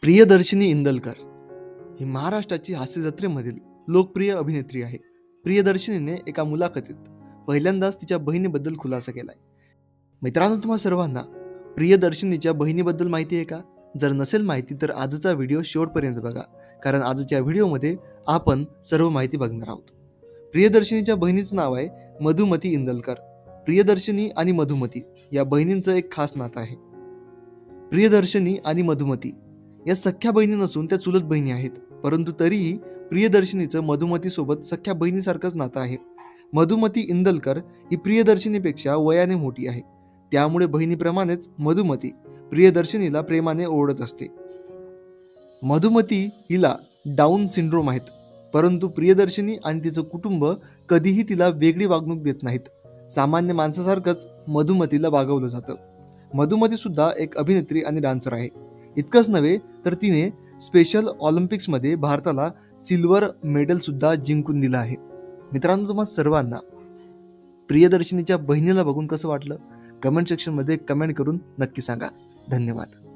प्रियदर्शिनी इंदलकर ही महाराष्ट्राची हास्य जत्रेमधील लोकप्रिय अभिनेत्री आहे. प्रियदर्शिनीने एका मुलाखतीत पहिल्यांदाच तिच्या बहिणीबद्दल खुलासा केलाय. मित्रांनो, तुम्हा सर्वांना प्रियदर्शिनीच्या बहिणीबद्दल माहिती आहे का? जर नसेल माहिती तर आजचा व्हिडिओ शेवटपर्यंत बघा, कारण आजच्या व्हिडिओमध्ये आपण सर्व माहिती बघणार आहोत. प्रियदर्शिनीच्या बहिणीचं नाव आहे मधुमती इंदलकर. प्रियदर्शिनी आणि मधुमती या बहिणींचं एक खास नातं आहे. प्रियदर्शिनी आणि मधुमती या सख्या बहिणी नसून त्या चुलत बहिणी आहेत, परंतु तरीही प्रियदर्शिनीचं मधुमतीसोबत सख्या बहिणीसारखंच नातं आहे. मधुमती इंदलकर ही प्रियदर्शिनीपेक्षा वयाने मोठी आहे, त्यामुळे बहिणीप्रमाणेच मधुमती प्रियदर्शिनीला प्रेमाने ओढत असते. मधुमती हिला डाऊन सिंड्रोम आहेत, परंतु प्रियदर्शिनी आणि तिचं कुटुंब कधीही तिला वेगळी वागणूक देत नाहीत. सामान्य माणसासारखंच मधुमतीला वागवलं जातं. मधुमती सुद्धा एक अभिनेत्री आणि डान्सर आहे. इतकंच नव्हे तर तिने स्पेशल ऑलिम्पिक्समध्ये भारताला सिल्वर मेडल सुद्धा जिंकून दिलं आहे. मित्रांनो, तुम्हा सर्वांना प्रियदर्शिनीच्या बहिणीला बघून कसं वाटलं? कमेंट सेक्शनमध्ये कमेंट करून नक्की सांगा. धन्यवाद.